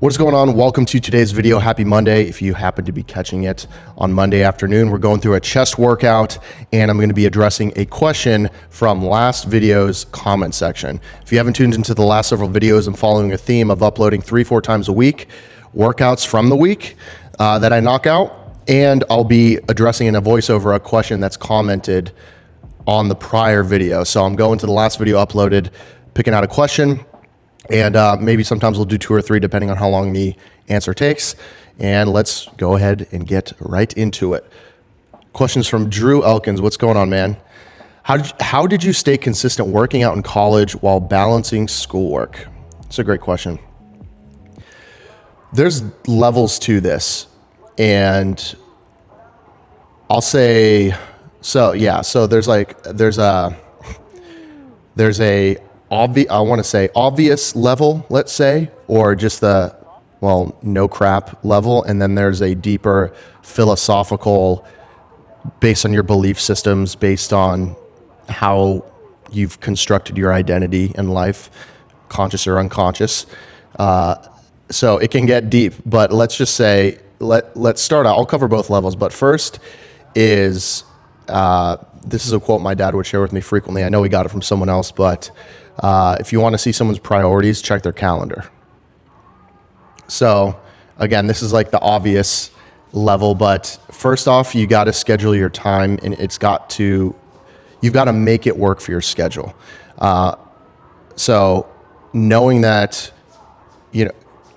What's going on? Welcome to today's video. Happy Monday. If you happen to be catching it on Monday afternoon, we're going through a chest workout and I'm going to be addressing a question from last video's comment section. If you haven't tuned into the last several videos, I'm following a theme of uploading 3-4 times a week, workouts from the week that I knock out, and I'll be addressing in a voiceover a question that's commented on the prior video. So I'm going to the last video uploaded, picking out a question, and maybe sometimes we'll do 2 or 3 depending on how long the answer takes. And let's go ahead and get right into it. Questions from Drew Elkins. What's going on, man? How did you stay consistent working out in college while balancing schoolwork? It's a great question. There's levels to this, and I'll say, so there's a obvious level, let's say, or just the, well, no crap level. And then there's a deeper philosophical, based on your belief systems, based on how you've constructed your identity in life, conscious or unconscious. So it can get deep, but let's just say, let's start out. I'll cover both levels, but first is, this is a quote my dad would share with me frequently. I know he got it from someone else, but if you want to see someone's priorities, check their calendar. So again, this is like the obvious level, but first off, you got to schedule your time, and you've got to make it work for your schedule. So knowing that,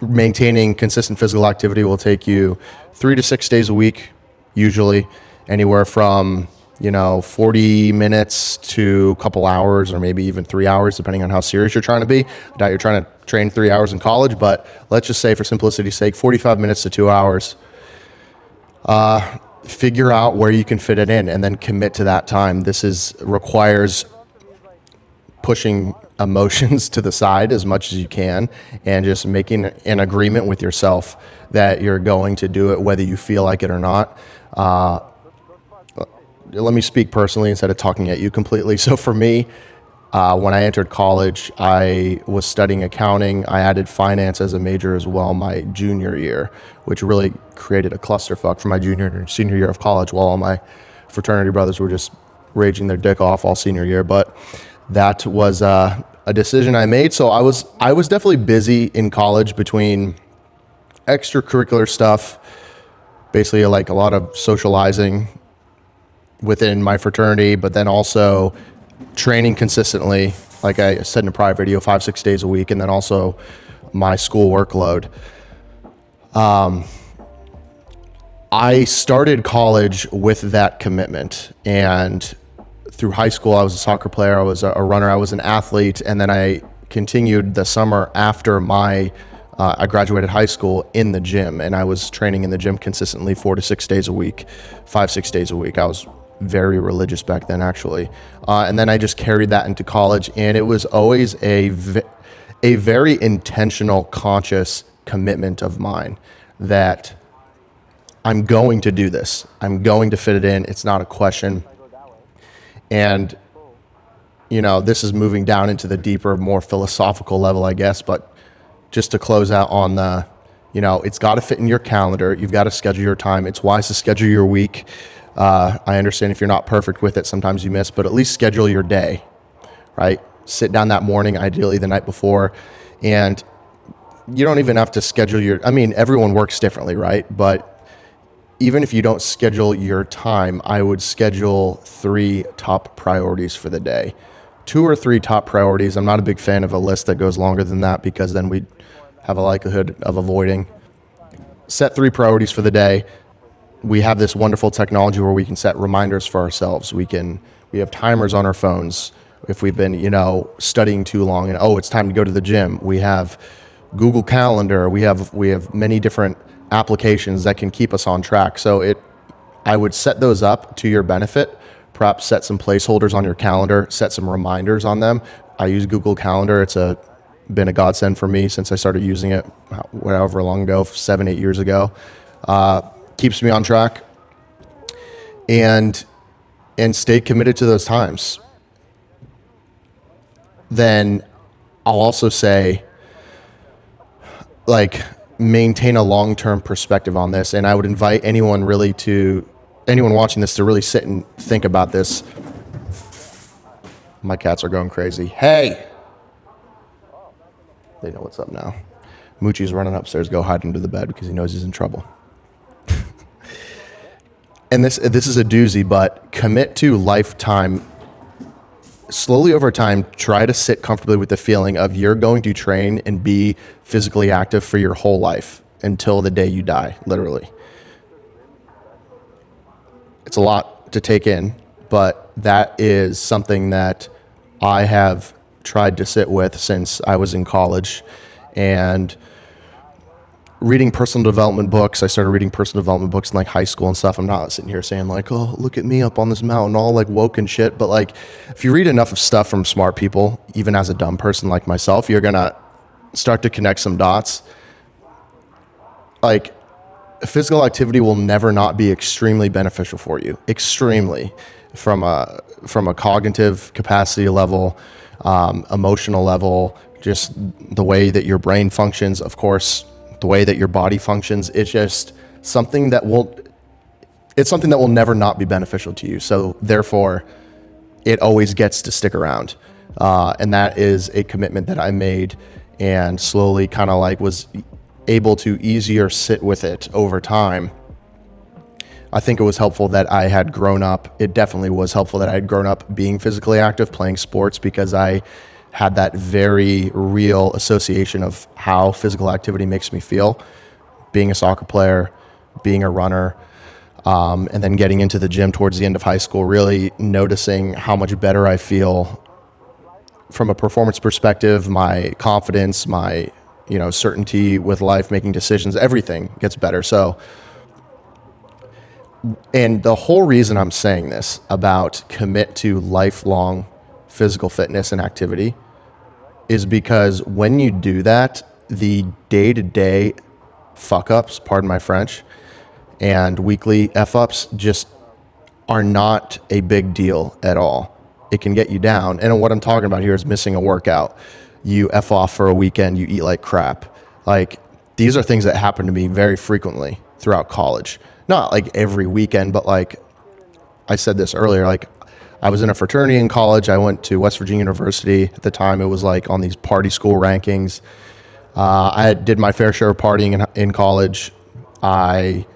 maintaining consistent physical activity will take you 3 to 6 days a week, usually anywhere from 40 minutes to a couple hours, or maybe even 3 hours, depending on how serious you're trying to be. I doubt you're trying to train 3 hours in college, but let's just say for simplicity's sake, 45 minutes to 2 hours. Figure out where you can fit it in and then commit to that time. This requires pushing emotions to the side as much as you can and just making an agreement with yourself that you're going to do it whether you feel like it or not. Let me speak personally instead of talking at you completely. So for me, when I entered college, I was studying accounting. I added finance as a major as well my junior year, which really created a clusterfuck for my junior and senior year of college while all my fraternity brothers were just raging their dick off all senior year. But that was a decision I made. So I was definitely busy in college between extracurricular stuff, basically like a lot of socializing within my fraternity, but then also training consistently, like I said in a prior video, 5-6 days a week, and then also my school workload. I started college with that commitment, and through high school, I was a soccer player, I was a runner, I was an athlete, and then I continued the summer after I graduated high school in the gym, and I was training in the gym consistently 4 to 6 days a week, 5-6 days a week. I was very religious back then, actually. And then I just carried that into college, and it was always a very intentional, conscious commitment of mine that I'm going to do this. I'm going to fit it in. It's not a question. And, this is moving down into the deeper, more philosophical level, I guess, but just to close out on the, it's got to fit in your calendar. You've got to schedule your time. It's wise to schedule your week. I understand if you're not perfect with it, sometimes you miss, but at least schedule your day, right? Sit down that morning, ideally the night before, and you don't even have to schedule everyone works differently, right? But even if you don't schedule your time, I would schedule 3 top priorities for the day. 2 or 3 top priorities. I'm not a big fan of a list that goes longer than that because then we have a likelihood of avoiding. Set 3 priorities for the day. We have this wonderful technology where we can set reminders for ourselves. We have timers on our phones if we've been, studying too long and, it's time to go to the gym. We have Google Calendar. We have many different applications that can keep us on track. So I would set those up to your benefit. Perhaps set some placeholders on your calendar, set some reminders on them. I use Google Calendar. It's been a godsend for me since I started using it, however long ago, 7-8 years ago. Keeps me on track and stay committed to those times. Then I'll also say, like, maintain a long-term perspective on this. And I would invite anyone watching this to really sit and think about this. My cats are going crazy. Hey! They know what's up now. Moochie's running upstairs, go hide under the bed because he knows he's in trouble. And this is a doozy, but commit to lifetime. Slowly over time, try to sit comfortably with the feeling of you're going to train and be physically active for your whole life until the day you die, literally. It's a lot to take in, but that is something that I have tried to sit with since I was in college. And reading personal development books, I started reading personal development books in like high school and stuff. I'm not sitting here saying like, oh, look at me up on this mountain, all like woke and shit. But like, if you read enough of stuff from smart people, even as a dumb person like myself, you're going to start to connect some dots. Like, physical activity will never not be extremely beneficial for you. Extremely. From a cognitive capacity level, emotional level, just the way that your brain functions, of course, the way that your body functions. It's just something that will never not be beneficial to you. So therefore, it always gets to stick around. And that is a commitment that I made and slowly kind of like was able to easier sit with it over time. I think it was helpful that I had grown up. It definitely was helpful that I had grown up being physically active, playing sports, because I had that very real association of how physical activity makes me feel. Being a soccer player, being a runner, and then getting into the gym towards the end of high school, really noticing how much better I feel from a performance perspective, my confidence, my certainty with life, making decisions, everything gets better. So, and the whole reason I'm saying this about commit to lifelong physical fitness and activity is because when you do that, the day-to-day fuck-ups, pardon my French, and weekly F-ups just are not a big deal at all. It can get you down. And what I'm talking about here is missing a workout. You F off for a weekend, you eat like crap. Like, these are things that happen to me very frequently throughout college. Not like every weekend, but like I said this earlier, like I was in a fraternity in college. I went to West Virginia University. At the time, it was like on these party school rankings. I did my fair share of partying in college. I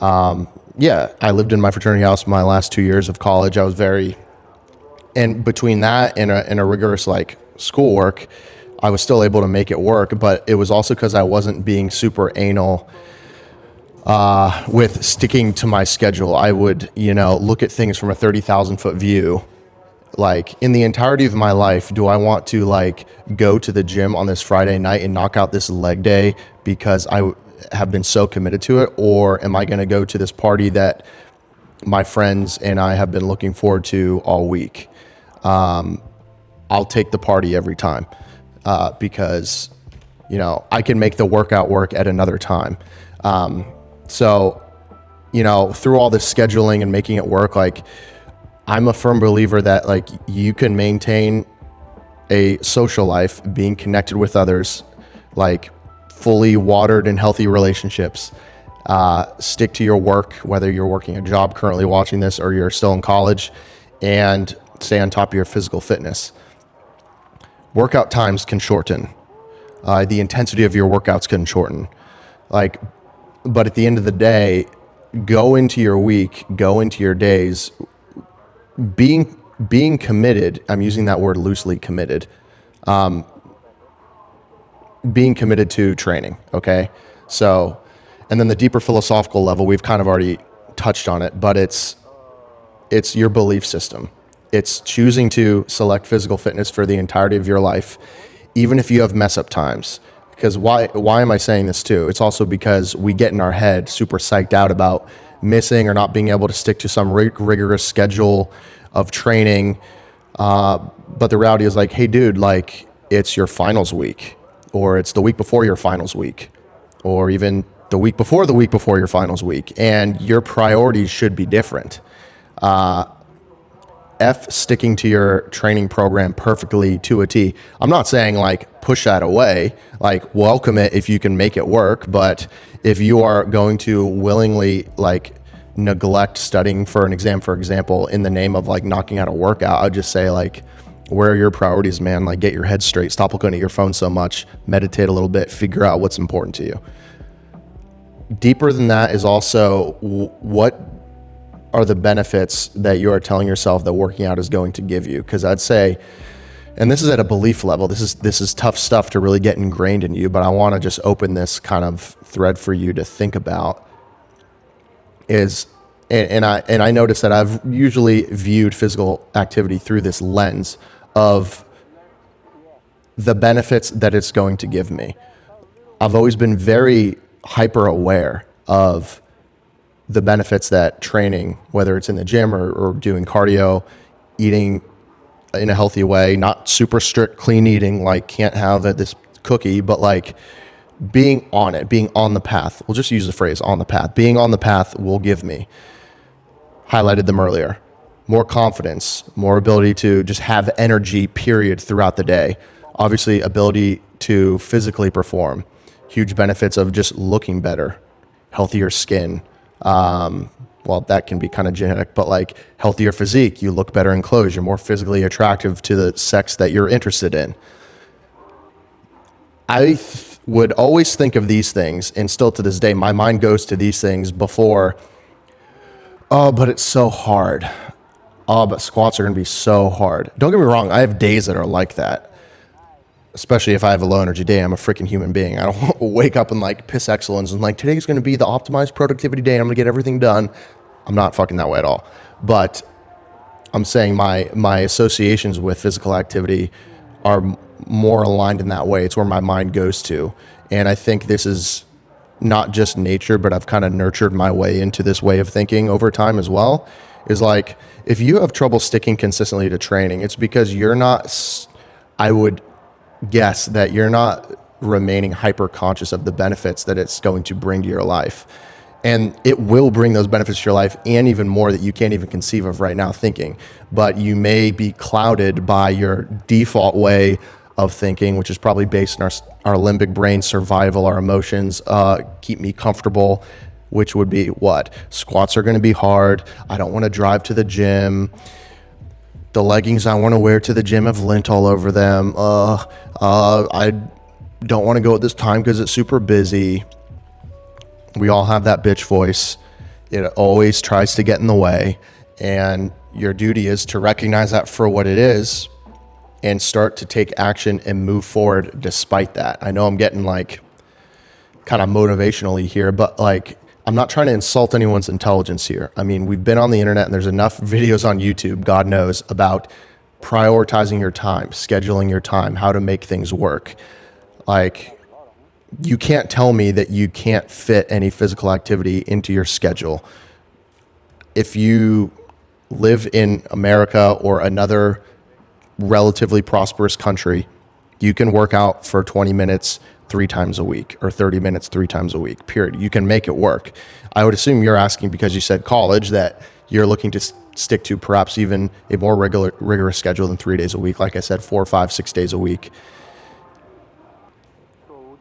lived in my fraternity house my last 2 years of college. I was and between that and a rigorous like schoolwork, I was still able to make it work. But it was also because I wasn't being super anal with sticking to my schedule. I would, look at things from a 30,000 foot view. Like, in the entirety of my life, do I want to like go to the gym on this Friday night and knock out this leg day because I have been so committed to it? Or am I going to go to this party that my friends and I have been looking forward to all week? I'll take the party every time because, I can make the workout work at another time. So, through all this scheduling and making it work, like, I'm a firm believer that like you can maintain a social life, being connected with others, like fully watered and healthy relationships. Stick to your work, whether you're working a job currently watching this or you're still in college, and stay on top of your physical fitness. Workout times can shorten. The intensity of your workouts can shorten. But at the end of the day, go into your week, go into your days, being committed. I'm using that word loosely, committed. Being committed to training. Okay. So, and then the deeper philosophical level, we've kind of already touched on it, but it's your belief system. It's choosing to select physical fitness for the entirety of your life, even if you have mess up times. Because why am I saying this too? It's also because we get in our head super psyched out about missing or not being able to stick to some rigorous schedule of training. But the reality is like, hey dude, like it's your finals week, or it's the week before your finals week, or even the week before your finals week, and your priorities should be different. F sticking to your training program perfectly to a T. I'm not saying like push that away, like welcome it if you can make it work. But if you are going to willingly like neglect studying for an exam, for example, in the name of like knocking out a workout, I'd just say like, where are your priorities, man? Like get your head straight. Stop looking at your phone so much. Meditate a little bit. Figure out what's important to you. Deeper than that is also what are the benefits that you are telling yourself that working out is going to give you? Because I'd say, and this is at a belief level, this is tough stuff to really get ingrained in you, but I want to just open this kind of thread for you to think about is, and I notice that I've usually viewed physical activity through this lens of the benefits that it's going to give me. I've always been very hyper aware of the benefits that training, whether it's in the gym or doing cardio, eating in a healthy way, not super strict clean eating, like can't have this cookie, but like being on it, being on the path. We'll just use the phrase on the path. Being on the path will give me, highlighted them earlier, more confidence, more ability to just have energy, period, throughout the day. Obviously, ability to physically perform, huge benefits of just looking better, healthier skin. Well, that can be kind of genetic, but like healthier physique, you look better in clothes, you're more physically attractive to the sex that you're interested in. I would always think of these things, and still to this day, my mind goes to these things before, oh, but it's so hard. Oh, but squats are going to be so hard. Don't get me wrong, I have days that are like that. Especially if I have a low energy day, I'm a freaking human being. I don't wake up and like piss excellence and like today's going to be the optimized productivity day. I'm going to get everything done. I'm not fucking that way at all. But I'm saying my associations with physical activity are more aligned in that way. It's where my mind goes to. And I think this is not just nature, but I've kind of nurtured my way into this way of thinking over time as well. Is like, if you have trouble sticking consistently to training, it's because you're not, I would guess that you're not remaining hyper conscious of the benefits that it's going to bring to your life. And it will bring those benefits to your life and even more that you can't even conceive of right now thinking. But you may be clouded by your default way of thinking, which is probably based on our limbic brain survival, our emotions, keep me comfortable, which would be what? Squats are going to be hard. I don't want to drive to the gym. The leggings I want to wear to the gym have lint all over them. I don't want to go at this time because it's super busy. We all have that bitch voice. It always tries to get in the way. And your duty is to recognize that for what it is and start to take action and move forward despite that. I know I'm getting like kind of motivationally here, but like, I'm not trying to insult anyone's intelligence here. I mean, we've been on the internet and there's enough videos on YouTube, God knows, about prioritizing your time, scheduling your time, how to make things work. Like, you can't tell me that you can't fit any physical activity into your schedule. If you live in America or another relatively prosperous country, you can work out for 20 minutes 3 times a week or 30 minutes 3 times a week, period. You can make it work. I would assume you're asking because you said college that you're looking to stick to perhaps even a more rigorous schedule than 3 days a week. Like I said, 4, 5, 6 days a week.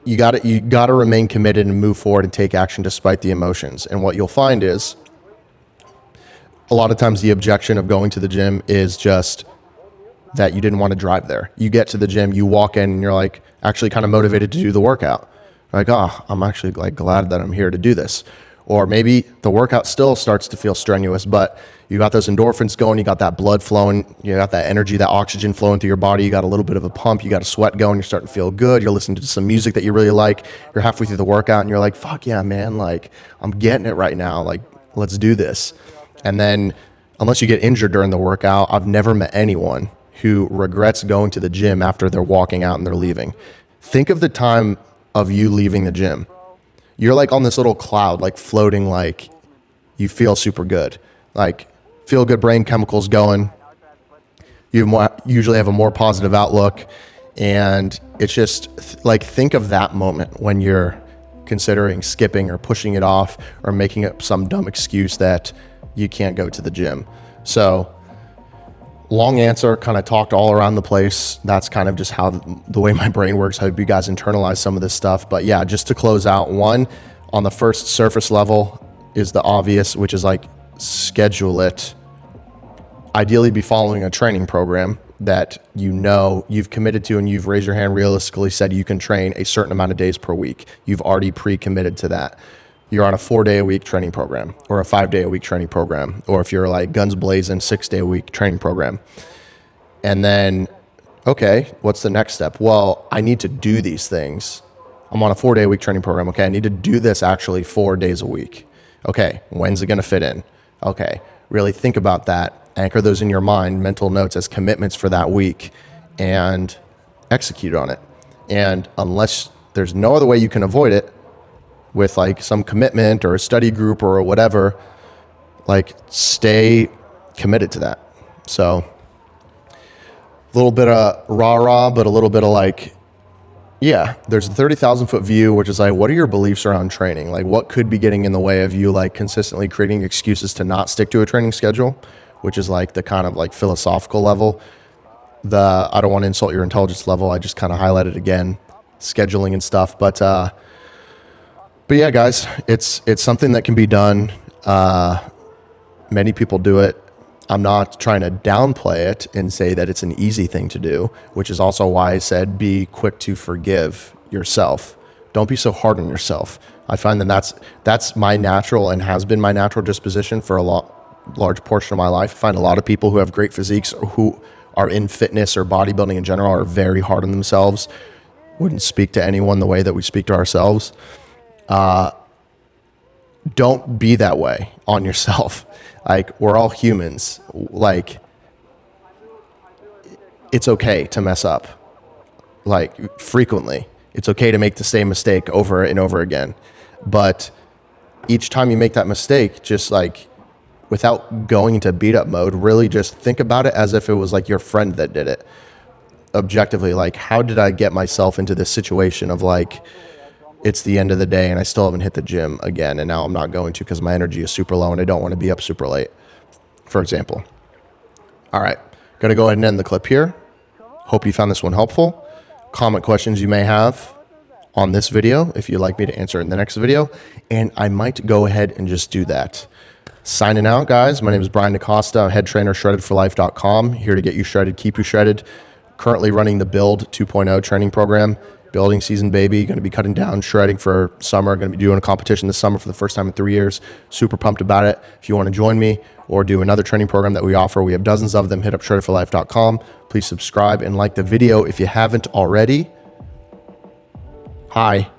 You got to remain committed and move forward and take action despite the emotions. And what you'll find is a lot of times the objection of going to the gym is just that you didn't want to drive there. You get to the gym, you walk in, and you're like actually kind of motivated to do the workout. Like, oh, I'm actually like glad that I'm here to do this. Or maybe the workout still starts to feel strenuous, but you got those endorphins going, you got that blood flowing, you got that energy, that oxygen flowing through your body, you got a little bit of a pump, you got a sweat going, you're starting to feel good, you're listening to some music that you really like, you're halfway through the workout, and you're like, fuck yeah, man, like, I'm getting it right now, like, let's do this. And then, unless you get injured during the workout, I've never met anyone who regrets going to the gym after they're walking out and they're leaving. Think of the time of you leaving the gym. You're like on this little cloud, like floating, like you feel super good, like feel good brain chemicals going. You usually have a more positive outlook. And it's just like, think of that moment when you're considering skipping or pushing it off or making up some dumb excuse that you can't go to the gym. So long answer, kind of talked all around the place. That's kind of just how the way my brain works. I hope you guys internalize some of this stuff. But yeah, just to close out, one, on the first surface level is the obvious, which is like schedule it. Ideally be following a training program that you know you've committed to, and you've raised your hand, realistically said you can train a certain amount of days per week. You've already pre-committed to that. You're on a 4-day-a-week training program, or a 5-day-a-week training program, or if you're like guns blazing, 6-day-a-week training program. And then, okay, what's the next step? Well, I need to do these things. I'm on a 4-day-a-week training program. Okay, I need to do this actually 4 days a week. Okay, when's it gonna fit in? Okay, really think about that. Anchor those in your mind, mental notes as commitments for that week, and execute on it. And unless there's no other way you can avoid it, with like some commitment or a study group or whatever, like stay committed to that. So a little bit of rah-rah, but a little bit of like, yeah, there's a 30,000 foot view, which is like, what are your beliefs around training? Like what could be getting in the way of you like consistently creating excuses to not stick to a training schedule, which is like the kind of like philosophical level. The I don't want to insult your intelligence level, I just kind of highlighted again, scheduling and stuff. But yeah, guys, it's something that can be done. Many people do it. I'm not trying to downplay it and say that it's an easy thing to do, which is also why I said be quick to forgive yourself. Don't be so hard on yourself. I find that that's my natural and has been my natural disposition for a large portion of my life. I find a lot of people who have great physiques or who are in fitness or bodybuilding in general are very hard on themselves. Wouldn't speak to anyone the way that we speak to ourselves. Don't be that way on yourself. Like, we're all humans. Like, it's okay to mess up. Like, frequently. It's okay to make the same mistake over and over again. But each time you make that mistake, just like, without going into beat up mode, really just think about it as if it was like your friend that did it. Objectively, like, how did I get myself into this situation of like, it's the end of the day and I still haven't hit the gym again, and now I'm not going to because my energy is super low and I don't want to be up super late, for example. All right, gonna go ahead and end the clip here. Hope you found this one helpful. Comment questions you may have on this video if you'd like me to answer in the next video, and I might go ahead and just do that. Signing out, guys. My name is Brian DeCosta. I'm head trainer, shreddedforlife.com. Here to get you shredded, keep you shredded. Currently running the Build 2.0 training program. Building season, baby. Going to be cutting down, shredding for summer. Going to be doing a competition this summer for the first time in 3 years. Super pumped about it. If you want to join me or do another training program that we offer, we have dozens of them. Hit up shreddedforlife.com. Please subscribe and like the video if you haven't already. Hi,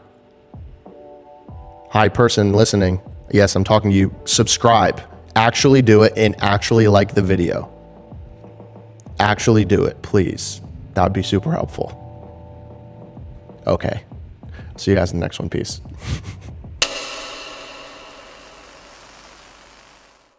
person listening. Yes, I'm talking to you. Subscribe. Actually do it and actually like the video. Actually do it, please. That would be super helpful. Okay. See you guys in the next one. Peace.